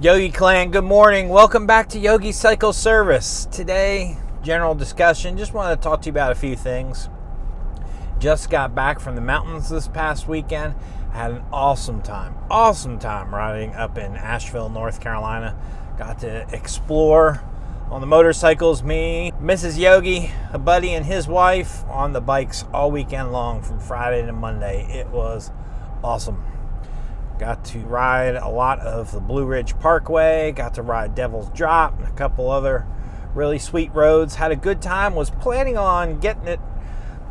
Yogi clan, good morning. Welcome back to Yogi Cycle Service. Today, general discussion. Just wanted to talk to you about a few things. Just got back from the mountains this past weekend. Had an awesome time riding up in Asheville, North Carolina. Got to explore on the motorcycles. Me, Mrs. Yogi, a buddy, and his wife on the bikes all weekend long from Friday to Monday. It was awesome. Got to ride a lot of the Blue Ridge Parkway, got to ride Devil's Drop and a couple other really sweet roads. Had a good time, was planning on getting it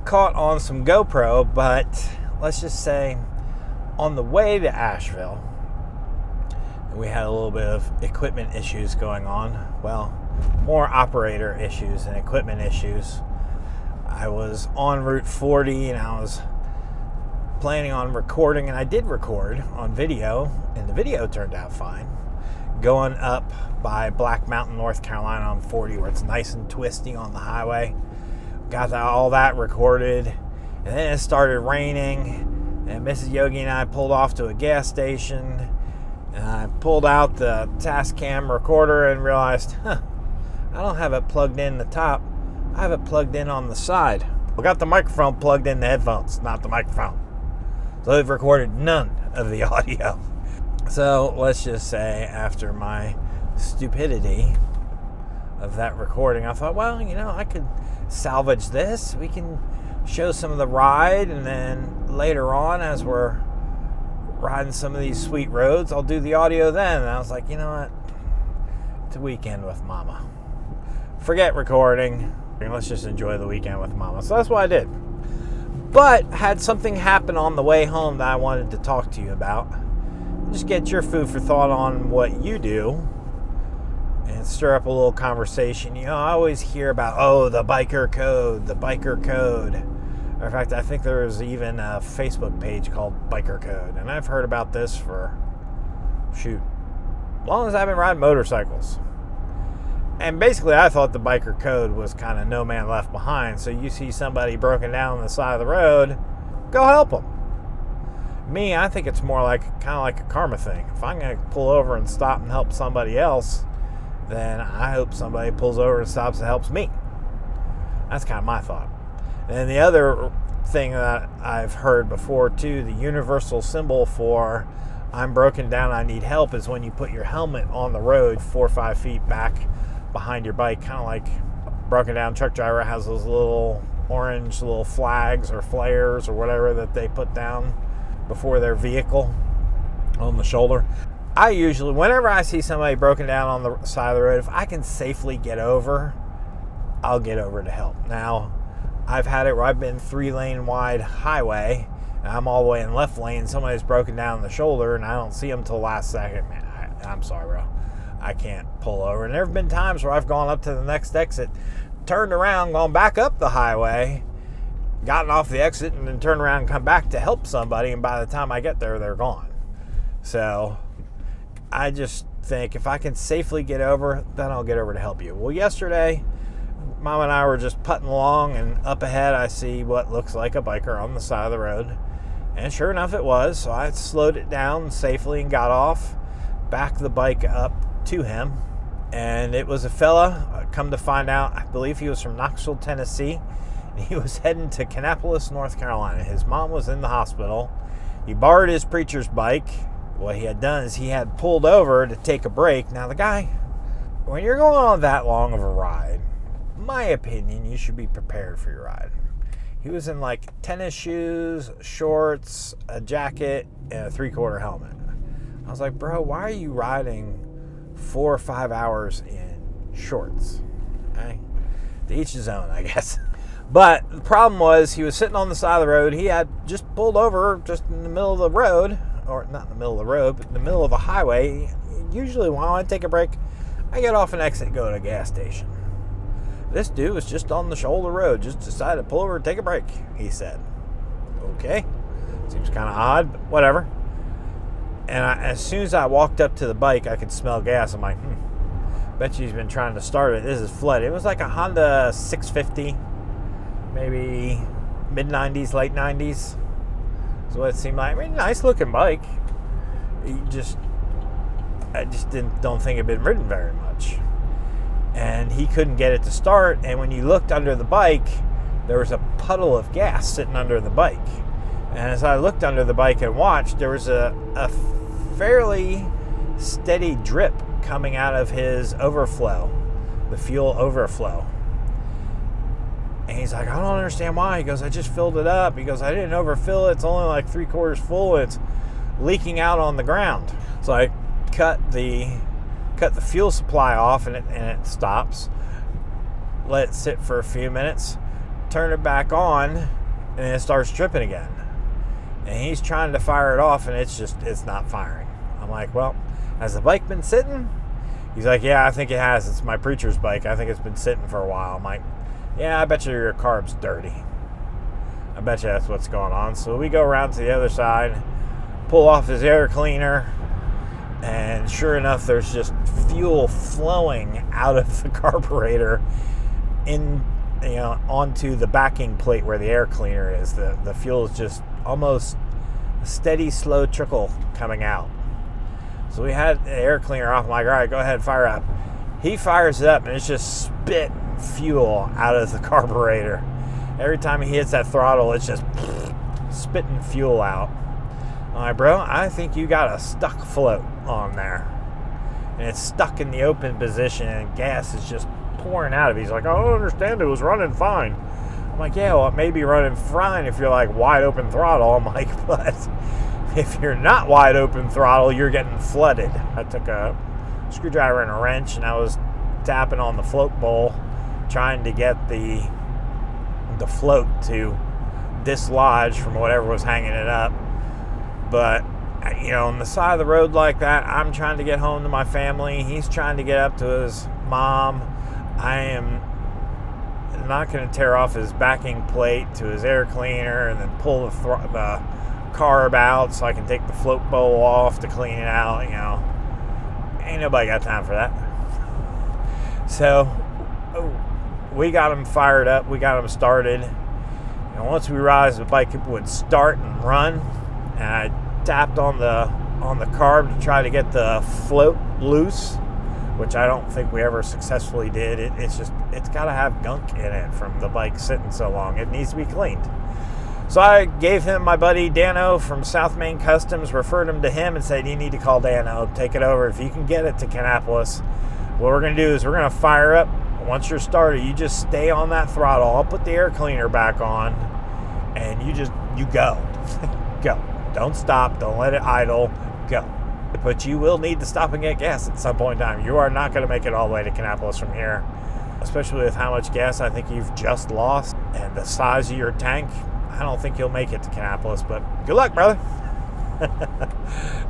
caught on some GoPro, but let's just say on the way to Asheville, we had a little bit of equipment issues going on. Well, more operator issues than equipment issues. I was on Route 40 and I was planning on recording, and I did record on video, and the video turned out fine. Going up by Black Mountain, North Carolina on 40, where it's nice and twisty on the highway. Got all that recorded, and then it started raining, and Mrs. Yogi and I pulled off to a gas station, and I pulled out the Tascam recorder and realized, I don't have it plugged in the top. I have it plugged in on the side. I got the microphone plugged in the headphones, not the microphone. So they've recorded none of the audio. So let's just say after my stupidity of that recording, I thought, well, I could salvage this. We can show some of the ride, and then later on, as we're riding some of these sweet roads, I'll do the audio then. And I was like, you know what? It's a weekend with Mama. Forget recording. Let's just enjoy the weekend with Mama. So that's what I did. But had something happen on the way home that I wanted to talk to you about. Just get your food for thought on what you do and stir up a little conversation. I always hear about, the biker code. In fact, I think there's even a Facebook page called Biker Code. And I've heard about this for, as long as I've been riding motorcycles. And basically, I thought the biker code was kind of no man left behind. So you see somebody broken down on the side of the road, go help them. Me, I think it's more kind of like a karma thing. If I'm going to pull over and stop and help somebody else, then I hope somebody pulls over and stops and helps me. That's kind of my thought. And the other thing that I've heard before too, the universal symbol for I'm broken down, I need help, is when you put your helmet on the road 4 or 5 feet back behind your bike, kind of like a broken down truck driver has those little orange little flags or flares or whatever that they put down before their vehicle on the shoulder. I usually, whenever I see somebody broken down on the side of the road, if I can safely get over, I'll get over to help. Now, I've had it where I've been 3-lane wide highway and I'm all the way in left lane, somebody's broken down on the shoulder and I don't see them till the last second. Man, I'm sorry, bro. I can't pull over. And there have been times where I've gone up to the next exit, turned around, gone back up the highway, gotten off the exit, and then turned around and come back to help somebody, and by the time I get there, they're gone. So I just think if I can safely get over, then I'll get over to help you. Well, yesterday, Mom and I were just putting along, and up ahead I see what looks like a biker on the side of the road. And sure enough, it was. So I slowed it down safely and got off, backed the bike up to him, and it was a fella. Come to find out, I believe he was from Knoxville, Tennessee. He was heading to Kannapolis, North Carolina. His mom was in the hospital. He borrowed his preacher's bike. What he had done is he had pulled over to take a break. Now the guy, when you're going on that long of a ride, in my opinion, you should be prepared for your ride. He was in tennis shoes, shorts, a jacket, and a 3/4 helmet. I was like, bro, why are you riding 4 or 5 hours in shorts? Okay? To each his own, I guess. But the problem was he was sitting on the side of the road. He had just pulled over just in the middle of the road, or not in the middle of the road, but in the middle of the highway. Usually when I take a break, I get off an exit and go to a gas station. This dude was just on the shoulder road, just decided to pull over and take a break, he said. Okay. Seems kind of odd, but whatever. And as soon as I walked up to the bike, I could smell gas. I'm like, bet you he's been trying to start it. This is flooded. It was like a Honda 650, maybe mid-90s, late 90s. That's what it seemed like. I mean, nice looking bike. He just I just don't think it had been ridden very much. And he couldn't get it to start. And when you looked under the bike, there was a puddle of gas sitting under the bike. And as I looked under the bike and watched, there was a fairly steady drip coming out of his overflow, the fuel overflow. And he's like, I don't understand why. He goes, I just filled it up. He goes, I didn't overfill it. It's only like 3/4 full. And it's leaking out on the ground. So I cut the fuel supply off, and it stops. Let it sit for a few minutes. Turn it back on, and then it starts dripping again. And he's trying to fire it off, and it's not firing. I'm like, well, has the bike been sitting? He's like, yeah, I think it has. It's my preacher's bike. I think it's been sitting for a while. I'm like, yeah, I bet you your carb's dirty. I bet you that's what's going on. So we go around to the other side, pull off his air cleaner, and sure enough, there's just fuel flowing out of the carburetor onto the backing plate where the air cleaner is. The fuel is just almost a steady, slow trickle coming out. So we had the air cleaner off. I'm like, all right, go ahead, fire up. He fires it up, and it's just spit fuel out of the carburetor. Every time he hits that throttle, it's just spitting fuel out. I'm like, bro, I think you got a stuck float on there. And it's stuck in the open position, and gas is just pouring out of it. He's like, I don't understand. It was running fine. I'm like, yeah, well, it may be running fine if you're like wide open throttle. I'm like, but if you're not wide open throttle, you're getting flooded. I took a screwdriver and a wrench, and I was tapping on the float bowl, trying to get the float to dislodge from whatever was hanging it up. But on the side of the road like that, I'm trying to get home to my family. He's trying to get up to his mom. I am not going to tear off his backing plate to his air cleaner and then pull the carb out so I can take the float bowl off to clean it out. Ain't nobody got time for that. So we got him fired up. We got him started. And once we realized the bike would start and run, and I tapped on the carb to try to get the float loose, which I don't think we ever successfully did. It's got to have gunk in it from the bike sitting so long. It needs to be cleaned. So I gave him my buddy Dano from South Main Customs, referred him to him, and said, you need to call Dano, take it over. If you can get it to Kannapolis, what we're going to do is we're going to fire up. Once you're started, you just stay on that throttle. I'll put the air cleaner back on, and you go. Go. Don't stop. Don't let it idle. Go. But you will need to stop and get gas at some point in time. You are not going to make it all the way to Kannapolis from here, especially with how much gas I think you've just lost and the size of your tank. I don't think you'll make it to Kannapolis, but good luck, brother.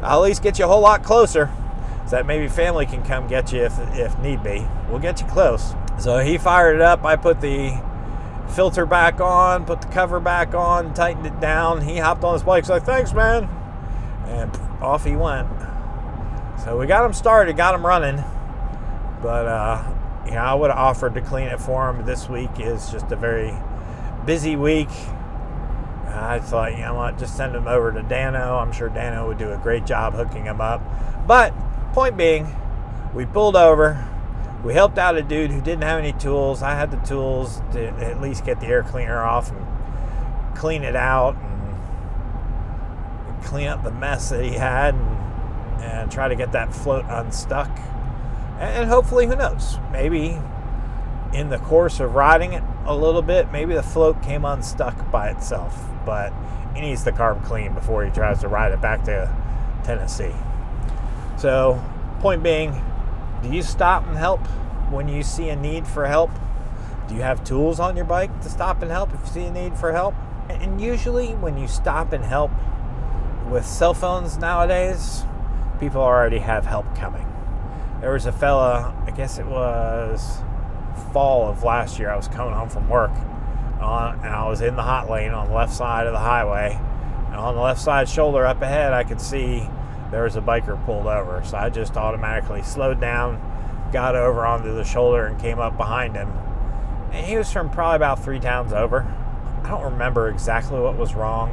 I'll at least get you a whole lot closer, so that maybe family can come get you if need be. We'll get you close. So he fired it up. I put the filter back on, put the cover back on, tightened it down. He hopped on his bike. He's like, thanks, man. And off he went. So we got him started, got him running. But, I would have offered to clean it for him. This week is just a very busy week. I thought, what, just send him over to Dano. I'm sure Dano would do a great job hooking him up. But, point being, we pulled over. We helped out a dude who didn't have any tools. I had the tools to at least get the air cleaner off and clean it out and clean up the mess that he had and try to get that float unstuck. And hopefully, who knows, maybe in the course of riding it a little bit, maybe the float came unstuck by itself. But he needs the carb clean before he tries to ride it back to Tennessee. So, point being, do you stop and help when you see a need for help? Do you have tools on your bike to stop and help if you see a need for help? And usually when you stop and help with cell phones nowadays, people already have help coming. There was a fella, I guess it was fall of last year, I was coming home from work and I was in the hot lane on the left side of the highway, and on the left side shoulder up ahead I could see there was a biker pulled over. So I just automatically slowed down, got over onto the shoulder, and came up behind him. And he was from probably about 3 towns over. I don't remember exactly what was wrong.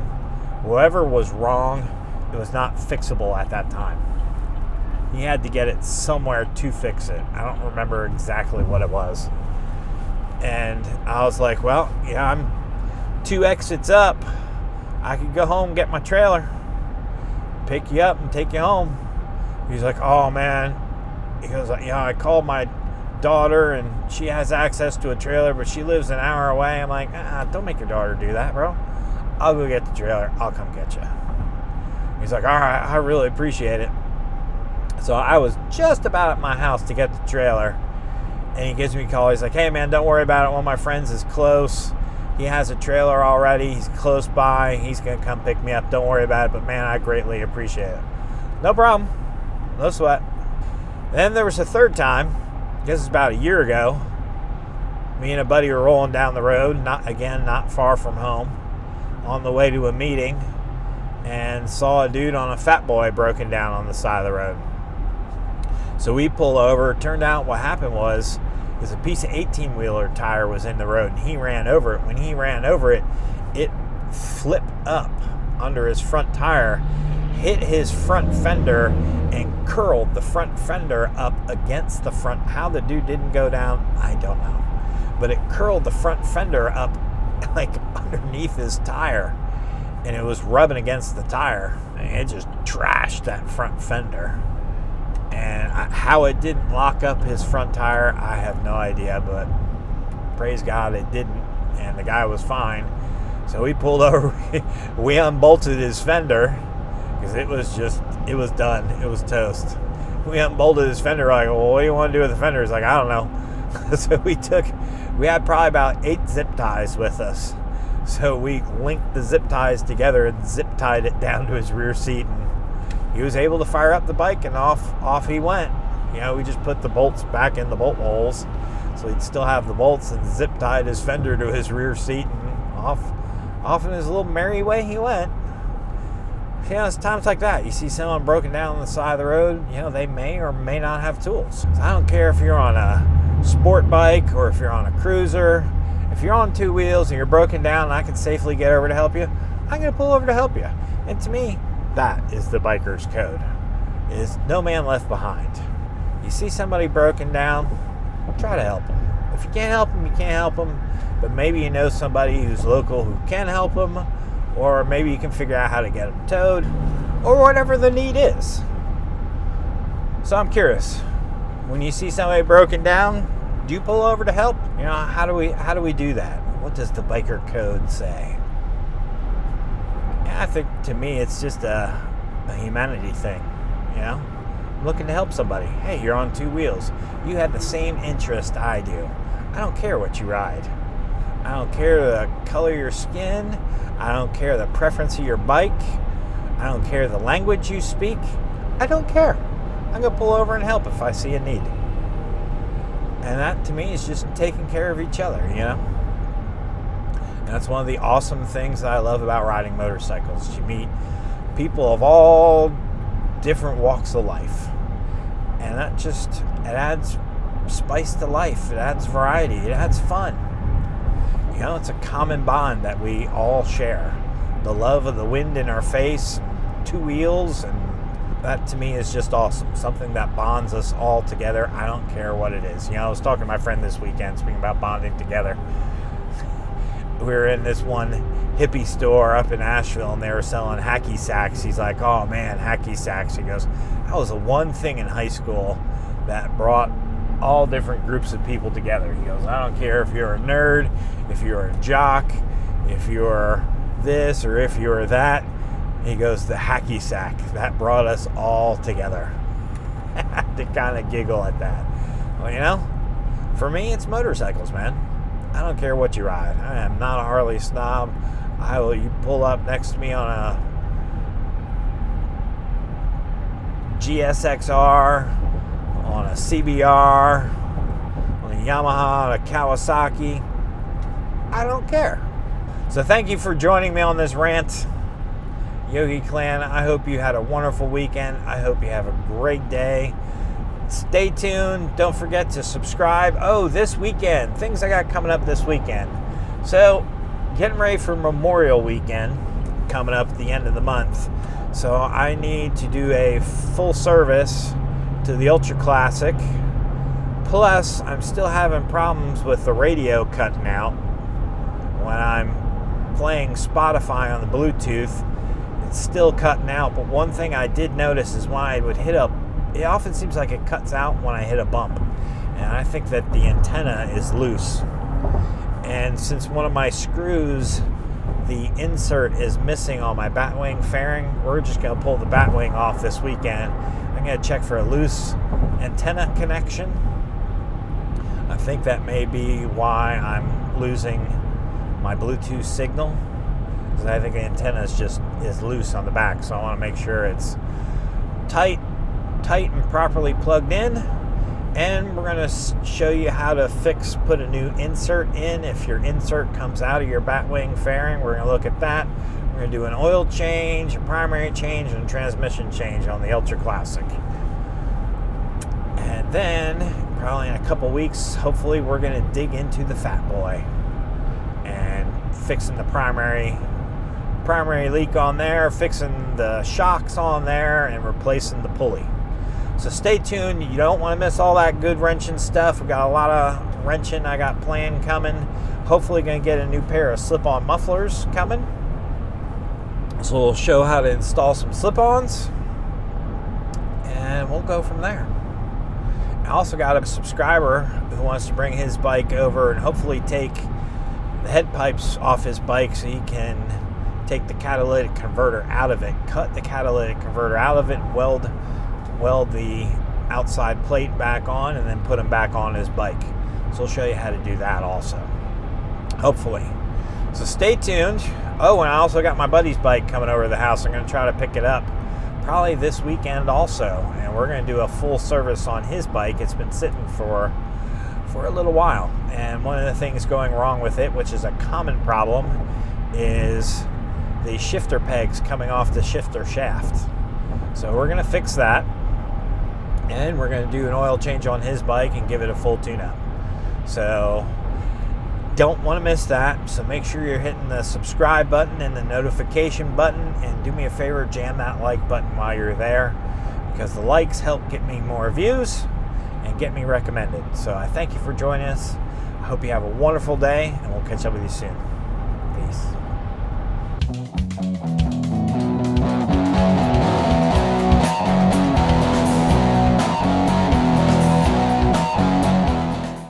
Whatever was wrong, it was not fixable at that time. he had to get it somewhere to fix it. I don't remember exactly what it was. And I was like, well, yeah, I'm 2 exits up. I could go home, get my trailer, pick you up and take you home. He's like, oh man. He goes, yeah, I called my daughter and she has access to a trailer, but she lives an hour away. I'm like, don't make your daughter do that, bro. I'll go get the trailer. I'll come get you. He's like, all right, I really appreciate it. So I was just about at my house to get the trailer, and he gives me a call. He's like, hey man, don't worry about it. One of my friends is close. He has a trailer already. He's close by. He's going to come pick me up. Don't worry about it. But man, I greatly appreciate it. No problem. No sweat. Then there was a third time. I guess it's about a year ago. Me and a buddy were rolling down the road, not far from home, on the way to a meeting, and saw a dude on a Fat Boy broken down on the side of the road. So we pull over. It turned out what happened was a piece of 18-wheeler tire was in the road, and he ran over it. When he ran over it, it flipped up under his front tire, hit his front fender, and curled the front fender up against the front. How the dude didn't go down, I don't know. But it curled the front fender up like underneath his tire, and it was rubbing against the tire. And it just trashed that front fender. And how it didn't lock up his front tire, I have no idea, but praise God it didn't, and the guy was fine. So we pulled over, we unbolted his fender, because it was done. It was toast. We unbolted his fender, like, well, what do you want to do with the fender? He's like, I don't know. So we had probably about 8 zip ties with us. So we linked the zip ties together and zip tied it down to his rear seat, and he was able to fire up the bike, and off he went. You know, we just put the bolts back in the bolt holes, so he'd still have the bolts, and zip tied his fender to his rear seat, and off in his little merry way he went. You know, it's times like that. You see someone broken down on the side of the road, you know, they may or may not have tools. So I don't care if you're on a sport bike or if you're on a cruiser. If you're on 2 wheels and you're broken down and I can safely get over to help you, I'm going to pull over to help you. And to me, that is the biker's code, is no man left behind. You see somebody broken down, try to help them. If you can't help them, you can't help them, but maybe you know somebody who's local who can help them, or maybe you can figure out how to get them towed, or whatever the need is. So I'm curious, when you see somebody broken down, do you pull over to help? You know, how do we do that? What does the biker code say? I think to me it's just a humanity thing, you know? I'm looking to help somebody. Hey, you're on 2 wheels. You have the same interest I do. I don't care what you ride. I don't care the color of your skin. I don't care the preference of your bike. I don't care the language you speak. I don't care. I'm going to pull over and help if I see a need. And that to me is just taking care of each other, you know? And that's one of the awesome things that I love about riding motorcycles. You meet people of all different walks of life. And that just, it adds spice to life. It adds variety. It adds fun. You know, it's a common bond that we all share. The love of the wind in our face, 2 wheels, and that to me is just awesome. Something that bonds us all together. I don't care what it is. You know, I was talking to my friend this weekend, speaking about bonding together. We were in this one hippie store up in Asheville, and they were selling hacky sacks. He's like, oh man, hacky sacks. He goes, that was the one thing in high school that brought all different groups of people together. He goes, I don't care if you're a nerd, if you're a jock, if you're this or if you're that. He goes, the hacky sack, that brought us all together. I had to kind of giggle at that. Well, you know, for me, it's motorcycles, man. I don't care what you ride. I am not a Harley snob. You pull up next to me on a GSXR, on a CBR, on a Yamaha, on a Kawasaki. I don't care. So thank you for joining me on this rant, Yogi Clan. I hope you had a wonderful weekend. I hope you have a great day. Stay tuned. Don't forget to subscribe. Oh, this weekend, things I got coming up this weekend. So, getting ready for Memorial Weekend coming up at the end of the month. So I need to do a full service to the Ultra Classic. Plus, I'm still having problems with the radio cutting out when I'm playing Spotify on the Bluetooth. It's still cutting out, but one thing I did notice is when I would hit it often seems like it cuts out when I hit a bump. And I think that the antenna is loose. And since one of my screws, the insert is missing on my batwing fairing, we're just going to pull the batwing off this weekend. I'm going to check for a loose antenna connection. I think that may be why I'm losing my Bluetooth signal, because I think the antenna is loose on the back. So I want to make sure it's tight and properly plugged in. And we're going to show you how to put a new insert in. If your insert comes out of your batwing fairing, we're going to look at that. We're going to do an oil change, a primary change, and a transmission change on the Ultra Classic. And then, probably in a couple weeks, hopefully we're going to dig into the Fat Boy and fixing the primary leak on there, fixing the shocks on there, and replacing the pulley. So stay tuned. You don't want to miss all that good wrenching stuff. We got a lot of wrenching I got planned coming. Hopefully going to get a new pair of slip-on mufflers coming. So we'll show how to install some slip-ons, and we'll go from there. I also got a subscriber who wants to bring his bike over and hopefully take the head pipes off his bike so he can take the catalytic converter out of it, cut the catalytic converter out of it, weld the outside plate back on, and then put them back on his bike. So we'll show you how to do that also, hopefully. So stay tuned. Oh, and I also got my buddy's bike coming over to the house. I'm going to try to pick it up probably this weekend also, and we're going to do a full service on his bike. It's been sitting for a little while, and one of the things going wrong with it, which is a common problem, is the shifter pegs coming off the shifter shaft. So we're going to fix that, and we're going to do an oil change on his bike and give it a full tune-up. So don't want to miss that. So make sure you're hitting the subscribe button and the notification button, and do me a favor, jam that like button while you're there, because the likes help get me more views and get me recommended. So I thank you for joining us. I hope you have a wonderful day, and we'll catch up with you soon.